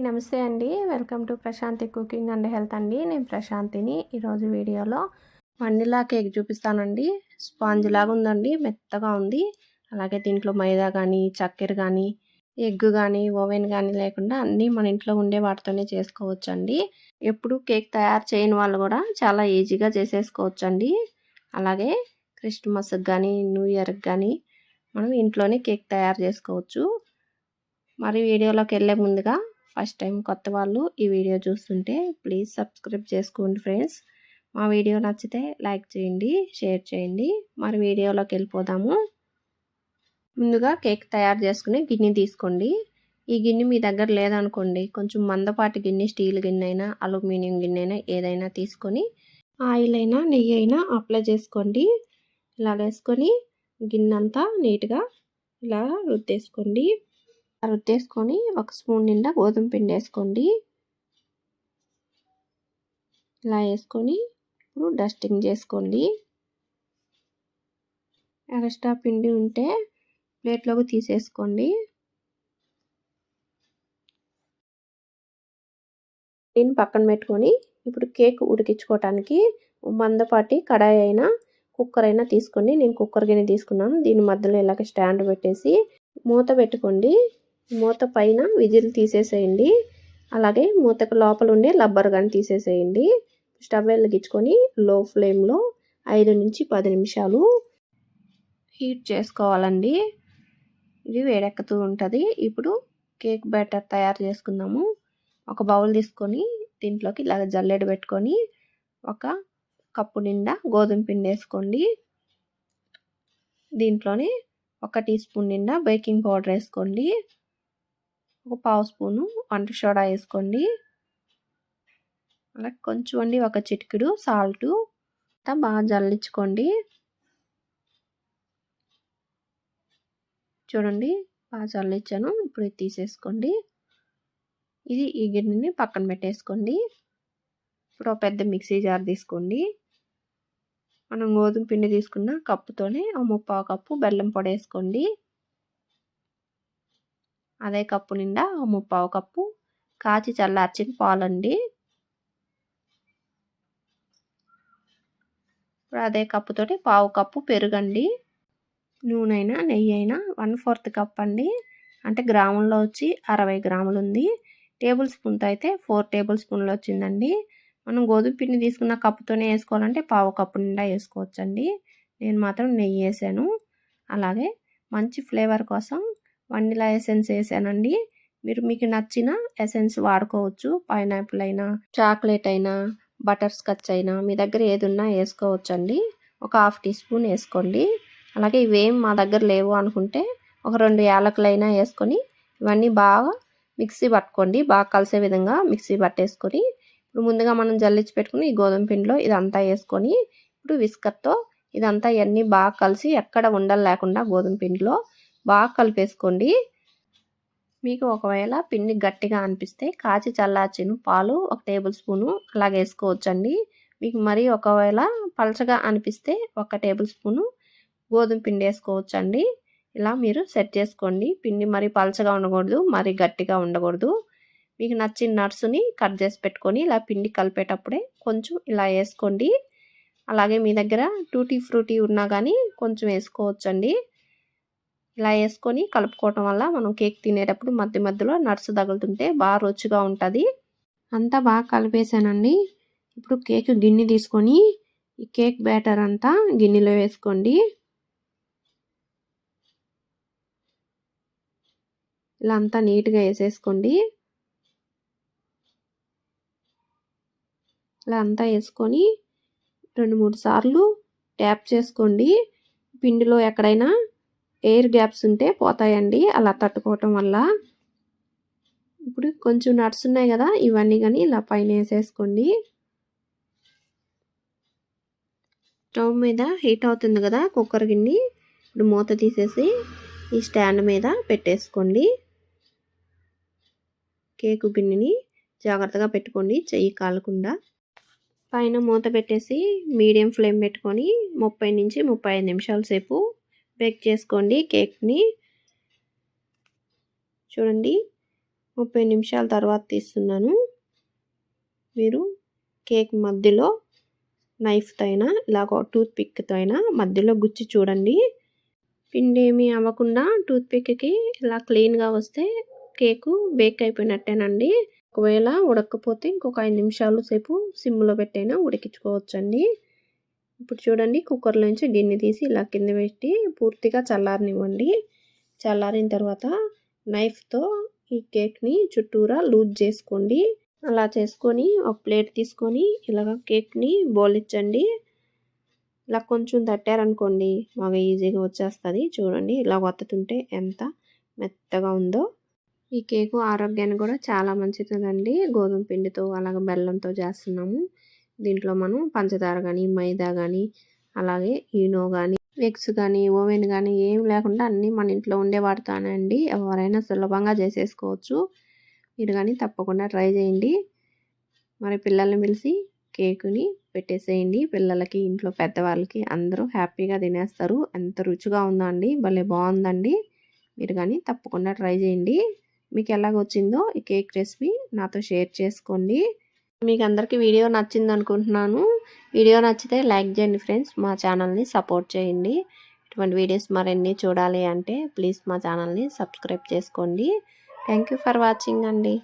అందరికీ నమస్తే అండి. Welcome to Prashanthi cooking and health అండి. నేను ప్రశాంతిని. ఈరోజు వీడియోలో వనిల్లా కేక్ చూపిస్తానండి. స్పాంజ్ లాగా ఉందండి, మెత్తగా ఉంది. అలాగే దీంట్లో మైదా కానీ, చక్కెర కానీ, ఎగ్ కానీ, ఓవెన్ కానీ లేకుండా అన్నీ మన ఇంట్లో ఉండే వాటితోనే చేసుకోవచ్చండి. ఎప్పుడు కేక్ తయారు చేయని వాళ్ళు కూడా చాలా ఈజీగా చేసేసుకోవచ్చండి. అలాగే క్రిస్మస్కి కానీ, న్యూ ఇయర్కి కానీ మనం ఇంట్లోనే కేక్ తయారు చేసుకోవచ్చు. మరి వీడియోలోకి వెళ్ళే ముందుగా ఫస్ట్ టైం కొత్త వాళ్ళు ఈ వీడియో చూస్తుంటే ప్లీజ్ సబ్స్క్రైబ్ చేసుకోండి ఫ్రెండ్స్. మా వీడియో నచ్చితే లైక్ చేయండి, షేర్ చేయండి. మరి వీడియోలోకి వెళ్ళిపోదాము. ముందుగా కేక్ తయారు చేసుకునే గిన్నె తీసుకోండి. ఈ గిన్నె మీ దగ్గర లేదనుకోండి, కొంచెం మందపాటి గిన్నె, స్టీల్ గిన్నె అయినా, అల్యూమినియం గిన్నె అయినా ఏదైనా తీసుకొని ఆయిల్ అయినా నెయ్యి అయినా అప్లై చేసుకోండి. ఇలా వేసుకొని గిన్నె అంతా నీట్గా ఇలా రుద్దేసుకోండి. రుద్దేసుకొని ఒక స్పూన్ నిండా గోధుమ పిండి వేసుకోండి. ఇలా వేసుకొని ఇప్పుడు డస్టింగ్ చేసుకోండి. ఎక్స్ట్రా పిండి ఉంటే ప్లేట్లోకి తీసేసుకోండి. దీన్ని పక్కన పెట్టుకొని ఇప్పుడు కేక్ ఉడికించుకోవటానికి మందపాటి కడాయి అయినా కుక్కర్ అయినా తీసుకోండి. నేను కుక్కర్ గిన్నె తీసుకున్నాను. దీని మధ్యలో ఇలాగ స్టాండ్ పెట్టేసి మూత పెట్టుకోండి. మూత పైన విజిల్ తీసేసేయండి. అలాగే మూతకు లోపల ఉండే రబ్బర్ కానీ తీసేసేయండి. స్టవ్ వెలిగించుకొని లో ఫ్లేమ్లో 5 నుంచి 10 నిమిషాలు హీట్ చేసుకోవాలండి. ఇది వేడెక్కుతూ ఉంటుంది. ఇప్పుడు కేక్ బ్యాటర్ తయారు చేసుకుందాము. ఒక బౌల్ తీసుకొని దీంట్లోకి ఇలాగ జల్లెడ పెట్టుకొని ఒక కప్పు నిండా గోధుమ పిండి వేసుకోండి. దీంట్లోనే 1 టీ స్పూన్ నిండా బేకింగ్ పౌడర్ వేసుకోండి. ఒక పావు స్పూను వంట సోడా వేసుకోండి. అలాగే కొంచెం అండి ఒక చిటికెడు సాల్ట్ బాగా జల్లించుకోండి. చూడండి బాగా జల్లించాను. ఇప్పుడు ఇది తీసేసుకోండి. ఇది ఈ గిన్నెని పక్కన పెట్టేసుకోండి. ఇప్పుడు పెద్ద మిక్సీ జార్ తీసుకోండి. మనం గోధుమ పిండి తీసుకున్న కప్పుతోనే 3/4 కప్పు బెల్లం పొడి వేసుకోండి. అదే కప్పు నిండా 3/4 కప్పు కాచి చల్లార్చిన పాలండి. ఇప్పుడు అదే కప్పుతోటి 1/4 కప్పు పెరుగండి. నూనె అయినా నెయ్యి అయినా 1/4 కప్ అండి. అంటే గ్రాముల్లో వచ్చి 60 గ్రాములు ఉంది. టేబుల్ స్పూన్తో అయితే 4 టేబుల్ స్పూన్లు వచ్చిందండి. మనం గోధుమ పిండి తీసుకున్న కప్పుతోనే వేసుకోవాలంటే 1/4 కప్పు నిండా వేసుకోవచ్చండి. నేను మాత్రం నెయ్యి వేసాను. అలాగే మంచి ఫ్లేవర్ కోసం వనిలా ఎసెన్స్ వేసానండి. మీకు నచ్చిన ఎసెన్స్ వాడుకోవచ్చు. పైనాపిల్ అయినా, చాక్లెట్ అయినా, బటర్ స్కాచ్ అయినా మీ దగ్గర ఏది ఉన్నా వేసుకోవచ్చండి. ఒక 1/2 టీ స్పూన్ వేసుకోండి. అలాగే ఇవేం మా దగ్గర లేవు అనుకుంటే ఒక 2 యాలకులైనా వేసుకొని ఇవన్నీ బాగా మిక్సీ పట్టుకోండి. బాగా కలిసే విధంగా మిక్సీ పట్టేసుకొని ఇప్పుడు ముందుగా మనం జల్లించి పెట్టుకుని ఈ గోధుమ పిండిలో ఇదంతా వేసుకొని ఇప్పుడు విస్కర్తో ఇదంతా ఇవన్నీ బాగా కలిసి ఎక్కడ ఉండలు లేకుండా గోధుమ పిండిలో బాగా కలిపేసుకోండి. మీకు ఒకవేళ పిండి గట్టిగా అనిపిస్తే కాచి చల్లార్చిన పాలు 1 టేబుల్ స్పూను అలాగే వేసుకోవచ్చండి. మీకు మరి ఒకవేళ పలచగా అనిపిస్తే 1 టేబుల్ స్పూను గోధుమ పిండి వేసుకోవచ్చండి. ఇలా మీరు సెట్ చేసుకోండి. పిండి మరి పలచగా ఉండకూడదు, మరి గట్టిగా ఉండకూడదు. మీకు నచ్చిన నట్స్ని కట్ చేసి పెట్టుకొని ఇలా పిండి కలిపేటప్పుడే కొంచెం ఇలా వేసుకోండి. అలాగే మీ దగ్గర టూటీ ఫ్రూటీ ఉన్నా కానీ కొంచెం వేసుకోవచ్చండి. ఇలా వేసుకొని కలుపుకోవటం వల్ల మనం కేక్ తినేటప్పుడు మధ్య మధ్యలో నట్స్ తగులుతుంటే బాగా రుచిగా ఉంటుంది. అంతా బాగా కలిపేసానండి. ఇప్పుడు కేక్ గిన్నె తీసుకొని ఈ కేక్ బ్యాటర్ అంతా గిన్నెలో వేసుకోండి. ఇలా అంతా నీట్గా వేసేసుకోండి. ఇలా అంతా వేసుకొని 2-3 సార్లు ట్యాప్ చేసుకోండి. పిండిలో ఎక్కడైనా ఎయిర్ గ్యాప్స్ ఉంటే పోతాయండి అలా తట్టుకోవటం వల్ల. ఇప్పుడు కొంచెం నట్స్ ఉన్నాయి కదా, ఇవన్నీ కానీ ఇలా పైన వేసేసుకోండి. స్టవ్ మీద హీట్ అవుతుంది కదా కుక్కర్ గిన్నె. ఇప్పుడు మూత తీసేసి ఈ స్టాండ్ మీద పెట్టేసుకోండి. కేకు గిన్నెని జాగ్రత్తగా పెట్టుకోండి, చెయ్యి కాలకుండా. పైన మూత పెట్టేసి మీడియం ఫ్లేమ్ పెట్టుకొని 30 నుంచి 35 నిమిషాల సేపు బేక్ చేసుకోండి కేక్ని. చూడండి 30 నిమిషాల తర్వాత తీస్తున్నాను. మీరు కేక్ మధ్యలో నైఫ్తో అయినా ఇలాగ టూత్ పిక్తో అయినా మధ్యలో గుచ్చి చూడండి. పిండి ఏమీ అవ్వకుండా టూత్ పిక్కి ఇలా క్లీన్గా వస్తే కేకు బేక్ అయిపోయినట్టేనండి. ఒకవేళ ఉడకపోతే ఇంకొక 5 నిమిషాలు సేపు సిమ్లో పెట్టైనా ఉడికించుకోవచ్చండి. ఇప్పుడు చూడండి, కుక్కర్లోంచి గిన్నె తీసి ఇలా కింద పెట్టి పూర్తిగా చల్లారనివ్వండి. చల్లారిన తర్వాత నైఫ్తో ఈ కేక్ని చుట్టూరా లూజ్ చేసుకోండి. అలా చేసుకొని ఒక ప్లేట్ తీసుకొని ఇలాగ కేక్ని బోలిచ్చండి. ఇలా కొంచెం తట్టారనుకోండి బాగా ఈజీగా వచ్చేస్తుంది. చూడండి, ఇలా వత్తుతుంటే ఎంత మెత్తగా ఉందో. ఈ కేకు ఆరోగ్యానికి కూడా చాలా మంచిదండి. గోధుమ పిండితో అలాగే బెల్లంతో చేస్తున్నాము. దీంట్లో మనం పంచదార కానీ, మైదా కానీ, అలాగే ఈనో కానీ, ఎగ్స్ కానీ, ఓవెన్ కానీ ఏం లేకుండా అన్నీ మన ఇంట్లో ఉండే వాడుతానండి. ఎవరైనా సులభంగా చేసేసుకోవచ్చు. మీరు కానీ తప్పకుండా ట్రై చేయండి. మరి పిల్లల్ని పిలిచి కేకుని పెట్టేసేయండి. పిల్లలకి, ఇంట్లో పెద్దవాళ్ళకి అందరూ హ్యాపీగా తినేస్తారు. ఎంత రుచిగా ఉందో అండి, భలే బాగుందండి. మీరు కానీ తప్పకుండా ట్రై చేయండి. మీకు ఎలాగొచ్చిందో ఈ కేక్ రెసిపీ నాతో షేర్ చేసుకోండి. మీకు అందరికీ వీడియో నచ్చింది అనుకుంటున్నాను. వీడియో నచ్చితే లైక్ చేయండి ఫ్రెండ్స్. మా ఛానల్ని సపోర్ట్ చేయండి. ఇటువంటి వీడియోస్ మరిన్ని చూడాలి అంటే ప్లీజ్ మా ఛానల్ని సబ్స్క్రైబ్ చేసుకోండి. థ్యాంక్ యూ ఫర్ వాచింగ్ అండి.